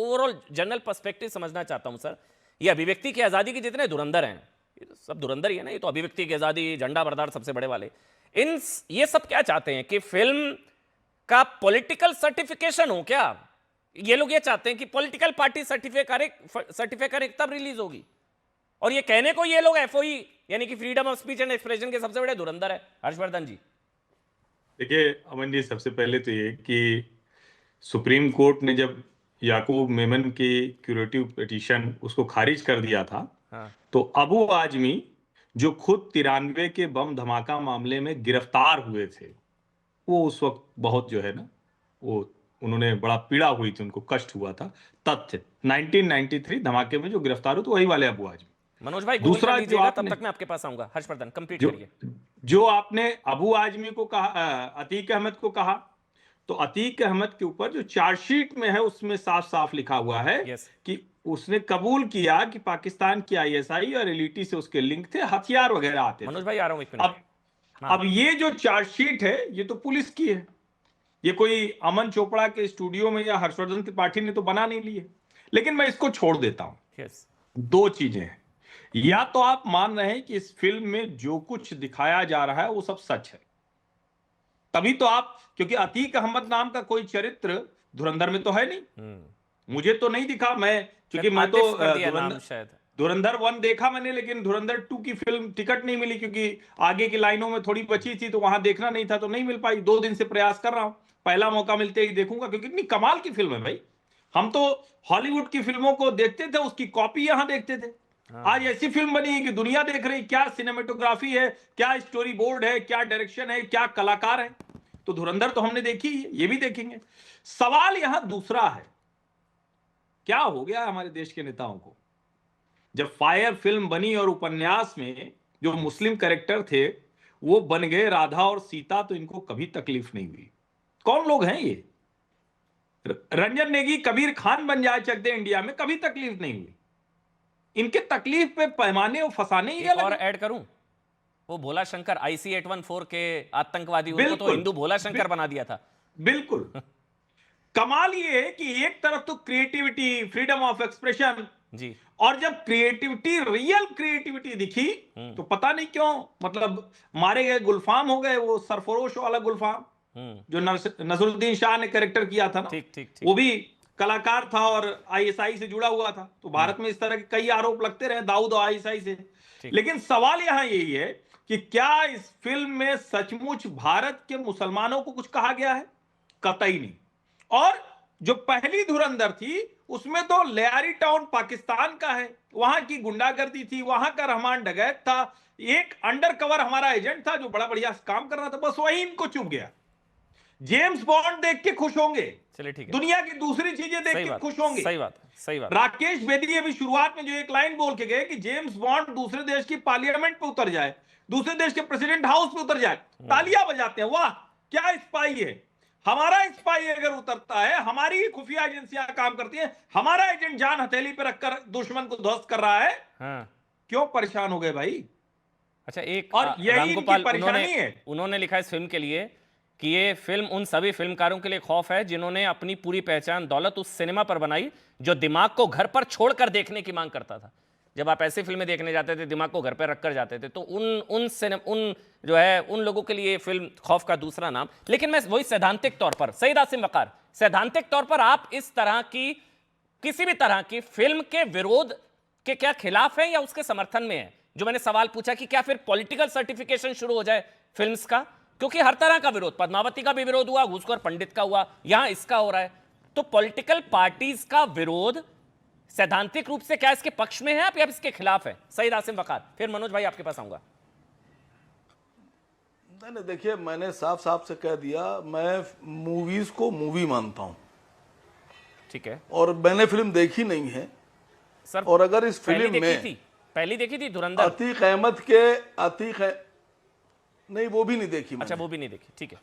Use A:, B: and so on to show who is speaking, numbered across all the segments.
A: Overall general perspective समझना चाहता हूं सर। ये अभिव्यक्ति की आजादी के जितने धुरंधर हैं, ये तो सब धुरंधर ही है ना, ये तो अभिव्यक्ति की आजादी, झंडा बरदार सबसे बड़े वाले, ये सब क्या चाहते हैं कि फिल्म का पॉलिटिकल सर्टिफिकेशन हो क्या? ये लोग ये चाहते हैं कि पॉलिटिकल पार्टी सर्टिफिकेट तब रिलीज होगी, और ये कहने को ये लोग एफओई यानी कि freedom of speech and expression के सबसे बड़े धुरंधर है। हर्षवर्धन जी
B: देखिए अमन जी, सबसे पहले तो ये कि सुप्रीम कोर्ट ने जब याकूब मेमन की क्यूरेटिव पिटीशन उसको खारिज कर दिया था,
A: हाँ
B: तो अबू आजमी जो खुद 93 के बम धमाका मामले में गिरफ्तार हुए थे, वो उस वक्त बहुत जो है ना, वो उन्होंने बड़ा पीड़ा हुई थी, उनको कष्ट हुआ था। तथ्य 1993 धमाके में जो गिरफ्तार हुए तो वही वाले अबू आजमी।
A: मनोज भाई गोल कर
B: दूसरा जो
A: लीजिएगा, तब
B: आपने
A: तक मैं आपके पास आऊंगा। हर्षवर्धन कंप्लीट
B: जो
A: करिए।
B: जो आपने अबू आजमी को कहा, अतीक अहमद को कहा, तो अतीक अहमद के ऊपर जो चार्जशीट में है उसमें साफ साफ लिखा हुआ है
A: यस
B: कि उसने कबूल किया कि पाकिस्तान की आईएसआई और एलईटी से उसके लिंक थे, हथियार वगैरह आते थे।
A: मनोज भाई आ रहा हूं 1 मिनट।
B: अब
A: हाँ
B: अब ये जो चार्जशीट है ये तो पुलिस की है, ये कोई अमन चोपड़ा के स्टूडियो में या हर्षवर्धन त्रिपाठी ने तो बना नहीं ली है। लेकिन मैं इसको छोड़ देता हूं।
A: यस
B: दो चीजें हैं, या तो आप मान रहे हैं कि इस फिल्म में जो कुछ दिखाया जा रहा है वो सब सच है, तभी तो आप, क्योंकि अतीक अहमद नाम का कोई चरित्र धुरंधर में तो है नहीं, मुझे तो नहीं दिखा। मैं क्योंकि मैं तो
A: आतिफ कर दिया नाम शायद।
B: धुरंधर 1 देखा मैंने, लेकिन धुरंधर 2 की फिल्म टिकट नहीं मिली क्योंकि आगे की लाइनों में थोड़ी बची थी, तो वहां देखना नहीं था, तो नहीं मिल पाई। 2 दिन से प्रयास कर रहा हूं, पहला मौका मिलते ही देखूंगा, क्योंकि इतनी कमाल की फिल्म है भाई। हम तो हॉलीवुड की फिल्मों को देखते थे, उसकी कॉपी यहां देखते थे। आज ऐसी फिल्म बनी है कि दुनिया देख रही, क्या सिनेमेटोग्राफी है, क्या स्टोरी बोर्ड है, क्या डायरेक्शन है, क्या कलाकार है। तो धुरंधर तो हमने देखी है, ये भी देखेंगे। सवाल यहां दूसरा है, क्या हो गया हमारे देश के नेताओं को? जब फायर फिल्म बनी और उपन्यास में जो मुस्लिम कैरेक्टर थे वो बन गए राधा और सीता, तो इनको कभी तकलीफ नहीं हुई। कौन लोग हैं ये? रंजन नेगी कबीर खान बन जाए चक दे इंडिया में, कभी तकलीफ नहीं हुई। इनके तकलीफ पे पैमाने और फसाने ही
A: एक
B: अलग
A: और
B: है।
A: ऐड करूं, वो भोला शंकर IC 814 के आतंकवादी, उनको तो
B: बिल्कुल
A: हिंदू भोला शंकर बना दिया था।
B: बिल्कुल। कमाल ये है कि एक तरफ तो क्रिएटिविटी, फ्रीडम ऑफ एक्सप्रेशन,
A: जी
B: और जब क्रिएटिविटी, रियल क्रिएटिविटी दिखी, तो पता नहीं क्यों, मतलब मारे गए गुलफाम हो गए, वो सरफरोश वाला गुलफाम जो नसरुद्दीन शाह ने कैरेक्टर किया था ना,
A: ठीक ठीक ठीक।
B: वो भी कलाकार था और आईएसआई से जुड़ा हुआ था। तो भारत में इस तरह के कई आरोप लगते रहे दाऊद और आईएसआई से।
A: ठीक।
B: लेकिन सवाल यहां यही है कि क्या इस फिल्म में सचमुच भारत के मुसलमानों को कुछ कहा गया है? कतई नहीं। और जो पहली धुरंधर थी उसमें तो लेयारी टाउन पाकिस्तान का है, वहां की गुंडागर्दी थी, वहां का रहमान डकैत था, एक अंडर कवर हमारा एजेंट था जो बड़ा बढ़िया काम कर रहा था, बस वही इनको चुप गया। जेम्स बॉन्ड देख के खुश होंगे,
A: चलिए ठीक है,
B: दुनिया की दूसरी चीजें देख
A: सही
B: के
A: बात,
B: खुश होंगे।
A: सही बात, सही बात।
B: राकेश बेदी अभी शुरुआत में जो एक लाइन बोल के गए कि जेम्स बॉन्ड दूसरे देश की पार्लियामेंट पे उतर जाए, दूसरे देश के प्रेसिडेंट हाउस पे उतर जाए, तालियां बजाते हैं, वाह क्या स्पाई है। हमारा स्पाई अगर उतरता है, हमारी ही खुफिया एजेंसियां काम करती हैं, हमारा एजेंट जान हथेली पे रखकर दुश्मन को ध्वस्त कर रहा है,
A: हाँ
B: क्यों परेशान हो गए भाई?
A: अच्छा, एक
B: और यही इनकी
A: रामगोपाल
B: परेशानी है।
A: उन्होंने लिखा इस फिल्म के लिए कि ये फिल्म उन सभी फिल्मकारों के लिए खौफ है जिन्होंने अपनी पूरी पहचान दौलत उस सिनेमा पर बनाई जो दिमाग को घर पर छोड़कर देखने की मांग करता था। जब आप ऐसी फिल्में देखने जाते थे, दिमाग को घर पर रखकर जाते थे, तो उन लोगों के लिए फिल्म खौफ का दूसरा नाम। लेकिन मैं वही सैद्धांतिक तौर पर, सईद आसिम वकार, सैद्धांतिक तौर पर आप इस तरह की किसी भी तरह की फिल्म के विरोध के क्या खिलाफ है या उसके समर्थन में है? जो मैंने सवाल पूछा कि क्या फिर पॉलिटिकल सर्टिफिकेशन शुरू हो जाए फिल्म्स का, क्योंकि हर तरह का विरोध, पद्मावती का भी विरोध हुआ, घूसखोर पंडित का हुआ, यहां इसका हो रहा है। तो पॉलिटिकल पार्टीज का विरोध सैद्धांतिक रूप से क्या इसके पक्ष में है आप या इसके खिलाफ है? सईद आसिम वकार, फिर मनोज भाई आपके पास आऊंगा।
C: नहीं, देखिए मैंने साफ साफ से कह दिया, मैं मूवीज को मूवी मानता हूं,
A: ठीक है,
C: और मैंने फिल्म देखी नहीं है
A: सर।
C: और अगर इस फिल्म में
A: पहली देखी थी धुरंधर,
C: अतीक अहमद के नहीं, वो भी नहीं देखी मैंने।
A: अच्छा, वो भी नहीं देखी, ठीक है।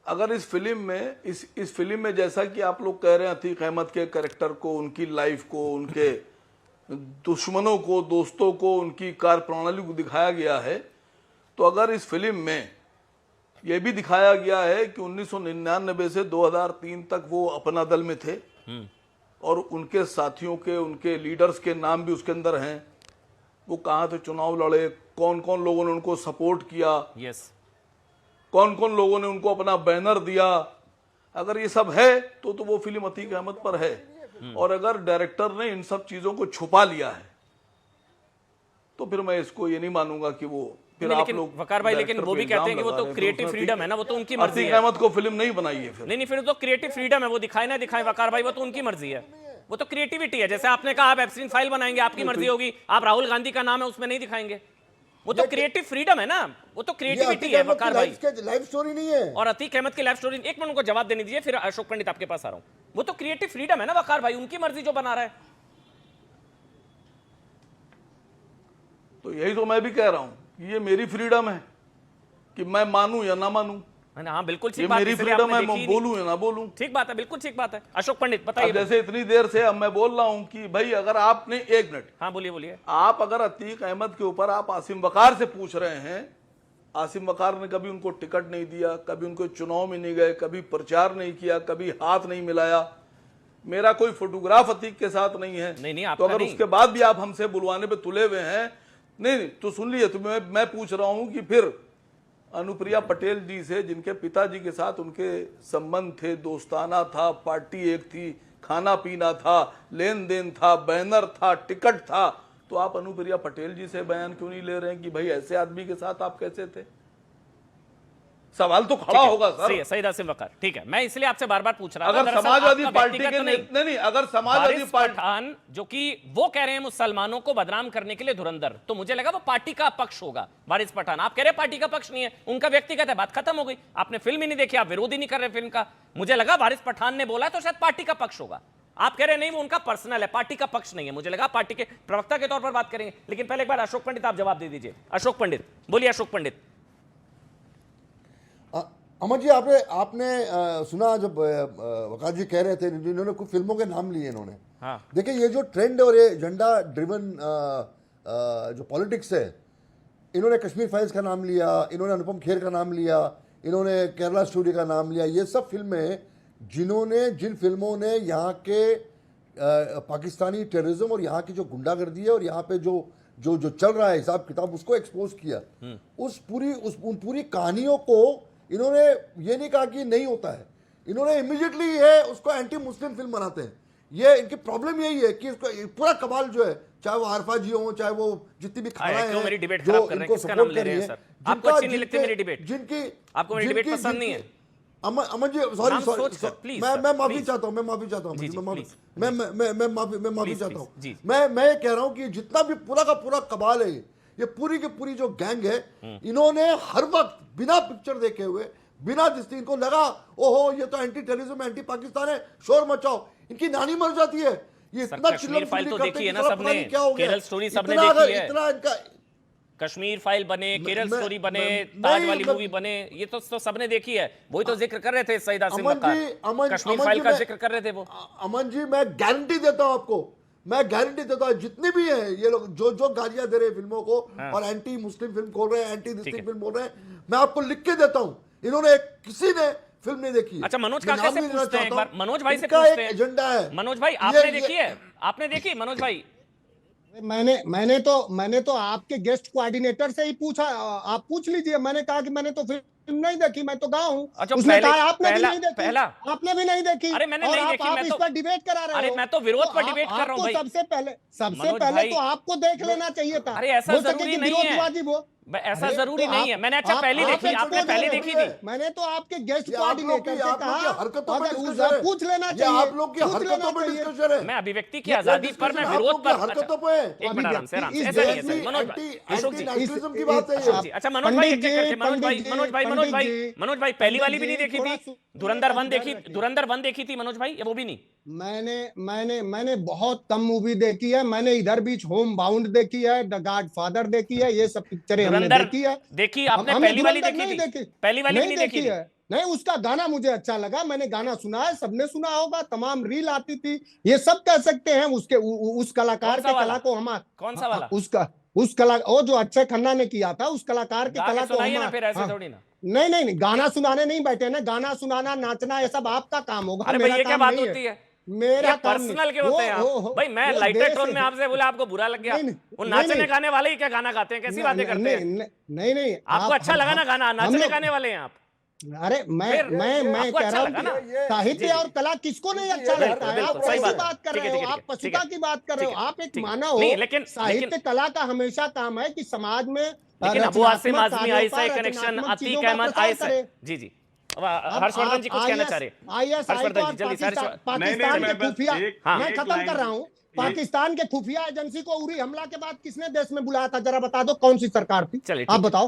C: अगर इस फिल्म में इस फिल्म में जैसा कि आप लोग कह रहे हैं, अतीक अहमद के कैरेक्टर को, उनकी लाइफ को, उनके दुश्मनों को, दोस्तों को, उनकी कार्य प्रणाली को दिखाया गया है, तो अगर इस फिल्म में यह भी दिखाया गया है कि 1999 से 2003 तक वो अपना दल में थे, और उनके साथियों के, उनके लीडर्स के नाम भी उसके अंदर हैं। वो कहाँ से चुनाव लड़े, कौन कौन लोगों ने उनको सपोर्ट किया,
A: यस,
C: कौन कौन लोगों ने उनको अपना बैनर दिया। अगर ये सब है तो वो फिल्म अतीक अहमद पर है। और अगर डायरेक्टर ने इन सब चीजों को छुपा लिया है तो फिर मैं इसको ये नहीं मानूंगा कि वो फिर आप
A: लेकिन
C: लोग
A: वकार भाई, लेकिन वो भी कहते हैं कि वो तो क्रिएटिव फ्रीडम है ना, वो तो उनकी मर्जी
C: अतीक
A: है।
C: अहमद को फिल्म नहीं बनाई है फिर।
A: नहीं, फिर तो क्रिएटिव फ्रीडम है, वो दिखाए ना दिखाए वकार भाई, वो तो उनकी मर्जी है, वो तो क्रिएटिविटी है। जैसे आपने कहा आप एप्सिन फाइल बनाएंगे, आपकी मर्जी होगी, आप राहुल गांधी का नाम है उसमें नहीं दिखाएंगे, वो तो क्रिएटिव फ्रीडम है ना, वो तो क्रिएटिविटी है वकार भाई।
D: लाइफ स्टोरी नहीं है।
A: और अतीक अहमद की लाइफ स्टोरी, एक मिनट उनको जवाब देने दीजिए, फिर अशोक पंडित आपके पास आ रहा हूं। वो तो क्रिएटिव फ्रीडम है ना वकार भाई, उनकी मर्जी जो बना रहा है।
C: तो यही तो मैं भी कह रहा हूं कि ये मेरी फ्रीडम है कि मैं मानूं या ना मानूं।
A: हाँ बिल्कुल ठीक
C: ये
A: बात,
C: मेरी
A: इसलिए
C: फ्रीडम
A: आपने
C: है,
A: देखी
C: मैं
A: ही
C: बोलूं या ना बोलूं।
A: नहीं। ठीक बात है, बिल्कुल ठीक बात है। अशोक पंडित
C: अब
A: बताइए।
C: जैसे इतनी देर से अब मैं बोल रहा हूं कि भाई अगर आपने, एक मिनट,
A: हाँ बोलिए बोलिए।
C: आप अगर अतीक अहमद के ऊपर आप आसिम वकार से पूछ रहे हैं, आसिम वकार ने कभी उनको टिकट नहीं दिया, कभी उनको चुनाव में नहीं गए, कभी प्रचार नहीं किया, कभी हाथ नहीं मिलाया, मेरा कोई फोटोग्राफ अतीक के साथ नहीं है।
A: नहीं,
C: तो
A: आपका
C: अगर
A: नहीं।
C: उसके बाद भी आप हमसे बुलवाने पे तुले हुए हैं, नहीं तो सुन लिए, तो मैं पूछ रहा हूं कि फिर अनुप्रिया पटेल जी से, जिनके पिताजी के साथ उनके संबंध थे, दोस्ताना था, पार्टी एक थी, खाना पीना था, लेन देन था, बैनर था, टिकट था, तो आप अनुप्रिया पटेल जी से बयान क्यों नहीं ले रहे हैं कि भाई ऐसे आदमी के साथ आप कैसे थे? सवाल तो खड़ा होगा सर।
A: सही है, सईद आसिम वकार, ठीक है। मैं इसलिए आपसे बार बार पूछ रहा था।
C: अगर
A: दरअसल
C: समाजवादी
A: आपका
C: पार्टी के
A: व्यक्तिगत
C: नहीं, अगर समाजवादी
A: वारिस
C: पार्टी,
A: पठान जो कि वो कह रहे हैं मुसलमानों को बदनाम करने के लिए धुरंधर, तो मुझे लगा वो पार्टी का पक्ष होगा। वारिस पठान, आप कह रहे हैं पार्टी का पक्ष नहीं है, उनका व्यक्तिगत है, बात खत्म हो गई। आपने फिल्म ही नहीं देखी, आप विरोधी नहीं कर रहे फिल्म का। मुझे लगा वारिस पठान ने बोला तो शायद पार्टी का पक्ष होगा। आप कह रहे नहीं वो उनका पर्सनल है, पार्टी का पक्ष नहीं है। मुझे लगा पार्टी के प्रवक्ता के तौर पर बात करेंगे। लेकिन पहले एक बार अशोक पंडित आप जवाब दे दीजिए। अशोक पंडित बोलिए। अशोक पंडित।
D: अमन जी, आपने सुना जब वकार जी कह रहे थे, इन्होंने कुछ फिल्मों के नाम लिए इन्होंने।
A: हाँ।
D: देखिए ये जो ट्रेंड और ये एजेंडा ड्रिवन जो पॉलिटिक्स है, इन्होंने कश्मीर फाइल्स का नाम लिया, इन्होंने अनुपम खेर का नाम लिया, इन्होंने केरला स्टोरी का नाम लिया। ये सब फिल्में जिन फिल्मों ने यहाँ के पाकिस्तानी टेररिज्म और यहाँ की जो गुंडागर्दी है और यहाँ पे जो जो जो चल रहा है हिसाब किताब, उसको एक्सपोज किया। उन पूरी कहानियों को इन्होंने ये नहीं कहा कि नहीं होता है, इन्होंने इमीडिएटली ये उसको एंटी मुस्लिम फिल्म बनाते हैं। ये इनकी प्रॉब्लम यही है कि इसको पूरा कमाल जो है, चाहे वो आरफा जी हो, चाहे वो जितनी भी खाना है,
A: मेरी डिबेट
D: जो
A: खराब कर रहे हैं,
D: इनको
A: किसका नाम
D: सपोर्ट
A: ले
D: कर
A: रहे
D: रही
A: हैं
D: है,
A: सर? आपको अच्छी नहीं लगती मेरी डिबेट?
D: जिनकी
A: आपको मेरी डिबेट पसंद नहीं है?
D: अमन जी
A: नाम
D: सॉरी
A: सोच कर, please,
D: मैं
A: sir,
D: माफी
A: please.
D: चाहता हूँ, मैं माफी चाहता हूँ,
A: जी, जी,
D: मैं माफी
A: please,
D: मैं माफी
A: Please,
D: चाहता
A: please, जी।
D: हूँ। मैं ये कह रहा हूँ कि जितना भी पूरा का पूरा कबाल है, ये पूरी की पूरी जो गैंग है, इन्होंने हर वक्त बिना पिक्चर देखे हुए, बिना जिससे इनको लगा ओहो ये तो एंटी टेररिज्म, एंटी पाकिस्तान है, शोर मचाओ, इनकी नानी मर जाती है। ये इतना
A: कश्मीर फाइल तो देखी है ना
D: सबने,
A: सबने,
D: क्या हो गया,
A: केरल स्टोरी सबने
D: इतना
A: देखी है।
D: इतना इनका
A: कश्मीर फाइल बने, केरल
D: मैं-
A: स्टोरी बने,
D: मैं-
A: ताज
D: नहीं,
A: वाली
D: मैं-
A: मूवी बने, ये तो सबने देखी है। वही तो जिक्र कर रहे थे सईद आसिम
D: अमन
A: वकार,
D: जी,
A: कश्मीर
D: अमन
A: फाइल
D: जी,
A: का
D: मैं-
A: जिक्र कर रहे थे वो।
D: अमन जी मैं गारंटी देता हूं आपको, मैं गारंटी देता हूं, जितने भी हैं ये लोग जो गालियां दे रहे हैं फिल्मों को और एंटी मुस्लिम फिल्म खोल रहे हैं, एंटी डिस्ट्रिक्ट फिल्म बोल रहे हैं, मैं आपको लिख के देता हूं, इन्होंने किसी ने फिल्म नहीं देखी।
A: अच्छा मनोज
D: मैं
A: का
D: नाम
A: कैसे
D: नहीं लेना
A: पूछते हैं, एक
D: चाहता
A: बार
D: हूं।
A: मनोज भाई से
D: इनका
A: पूछते
D: एक
A: हैं।
D: एजेंडा है।
A: मनोज भाई आपने देखी है? आपने देखी मनोज भाई?
E: मैंने तो आपके गेस्ट कोऑर्डिनेटर से ही पूछा, आप पूछ लीजिए। मैंने कहा कि मैंने तो फिल्म नहीं देखी, मैं तो गया हूँ।
A: अच्छा,
E: उसने
A: पहले-
E: कहा आपने भी
A: पहला-
E: नहीं देखी,
A: पहला-
E: आपने भी नहीं देखी।
A: अरे मैंने
E: और
A: नहीं
E: आप
A: देखी, मैं
E: इस
A: तो-
E: पर डिबेट करा रहे हो।
A: अरे मैं तो विरोध पर डिबेट कर रहा हूं
E: आपको
A: भाई।
E: सबसे
A: मनोज
E: पहले
A: भाई-
E: तो आपको देख लेना चाहिए था।
A: अरे ऐसा
E: हो सके
A: जरूरी
E: कि
A: नहीं है।
E: विरोधवादी वो
A: ऐसा
E: अरे,
A: जरूरी
E: तो
A: नहीं है। मैंने अच्छा पहली देखी,
E: एक
A: आपने
E: छोटे
A: पहली
E: से-
A: देखी थी?
E: मैंने तो आपके गेस्ट
D: ये आप लोग की
E: कोऑर्डिनेटर से कहा
D: हरकतों पर
E: अगर
D: डिस्कशन
E: उसे
D: है।
E: पूछ लेना
D: ये
E: चाहिए,
D: आप लोग की
E: पूछ
D: हरकतों
E: लेना
D: पर
E: चाहिए।
D: डिस्कशन है।
A: मैं अभिव्यक्ति की आजादी पर, मैं विरोध पर।
D: हरकतों पे
A: एक मिनट आराम से,
E: इस
A: ऐसा नहीं है
E: देश
A: सर।
E: में
A: मनोज भाई, अशोक जी,
D: नेशनलिज्म की बात है
A: अशोक जी,
D: ये।
A: अच्छा मनोज भाई,
E: पंडित
A: एक-एक करके,
E: जी,
A: मनोज भाई,
E: पंडित
A: मनोज भाई,
E: जी,
A: मनोज भाई,
E: पंडित जी,
A: मनोज भाई, पहली वाली भी नहीं
E: पंडित
A: देखी
E: जी,
A: थी?
E: थोड़ा
A: धुरंधर 1
E: सुनिए,
A: देखी,
E: रखिए।
A: धुरंधर 1 देखी थी मनोज भाई, या वो भी नहीं?
E: मैंने बहुत कम मूवी देखी है। मैंने इधर बीच होम बाउंड देखी है, द गॉड फादर देखी है, ये सब पिक्चरें हमने
A: धुरंधर
E: देखी है।
A: देखी आपने?
E: हमने
A: पहली वाली
E: धुरंधर
A: देखी
E: नहीं
A: थी? पहली वाली भी नहीं देखी थी?
E: है। नहीं, उसका गाना मुझे अच्छा लगा, मैंने गाना सुना है, सबने सुना होगा, तमाम रील आती थी। ये सब कह सकते हैं उसके उस कलाकार
A: कौन सा
E: के
A: वाला?
E: कला को हम
A: कौन सा वाला?
E: उस कला वो जो अक्षय खन्ना ने किया था, उस कलाकार के
A: गा के
E: कला को
A: सुनाइए ना
E: हम
A: फिर, ऐसे थोड़ी ना।
E: नहीं, गाना सुनाने नहीं बैठे ना, गाना सुनाना नाचना ये सब आपका काम होगा।
A: अरे
E: मेरा
A: भाई ये क्या
E: काम
A: बात
E: नहीं
A: होती है?
E: मेरा
A: ये
E: काम नहीं।
A: पर्सनल के होते हैं आप। भाई मैं
E: वो
A: लाइटर
E: देश
A: टोन में
E: है।
A: आपसे बोला, आपको बुरा लग गया?
E: नहीं, नहीं,
A: वो
E: नहीं,
A: नाचने
E: नहीं।
A: गाने वाले ही क्या गाना गाते हैं? कैसी बातें करते हैं?
E: नहीं
A: आपको अच्छा लगा ना गाना? नाचने गाने वाले हैं आप?
E: अरे मैं
A: फिर
E: कह
A: आपको अच्छा
E: रहा हूँ
A: लगा ना?
E: कि साहित्य
D: जी,
E: और कला किसको नहीं अच्छा
D: बिल्कुल,
E: लगता है?
A: बिल्कुल,
E: आप
A: सही
E: कैसी
A: बात है।
E: बात कर
A: ठीक है,
E: रहे
A: ठीक
E: हो?
A: है,
E: आप
A: ठीक है,
E: पशुता की बात कर रहे हो?
A: ठीक है,
E: आप एक
A: ठीक है।
E: मानव
A: नहीं,
E: हो।
A: लेकिन
E: साहित्य कला का हमेशा काम है कि समाज में
A: लेकिन अबू आसिम
E: रचनात्मक
A: आजमी,
E: कार्यों
A: आईसा
E: का,
A: कनेक्शन,
E: रचनात्मक
A: अतीक
E: चीजों का
A: अहमद,
E: प्रसार
A: आईसा।
E: करे।
A: जी जी, अब
E: अब
A: हर्षवर्धन जी
E: आप
A: कुछ कहना चाह रहे हैं।
E: ISI को
A: हर्षवर्धन
E: और
A: जी जल्दी सारे
E: पाकिस्तान
B: मैं
E: के
B: बस
E: खुफिया,
B: एक-
E: मैं
B: एक
E: खत्म
B: लाइन-
E: कर रहा हूँ।
B: ये-
E: पाकिस्तान के खुफिया एजेंसी को उरी हमला के बाद किसने देश में बुलाया था? जरा बता दो, कौन सी सरकार थी?
A: चलिए,
E: आप
A: ठीक है।
E: बताओ।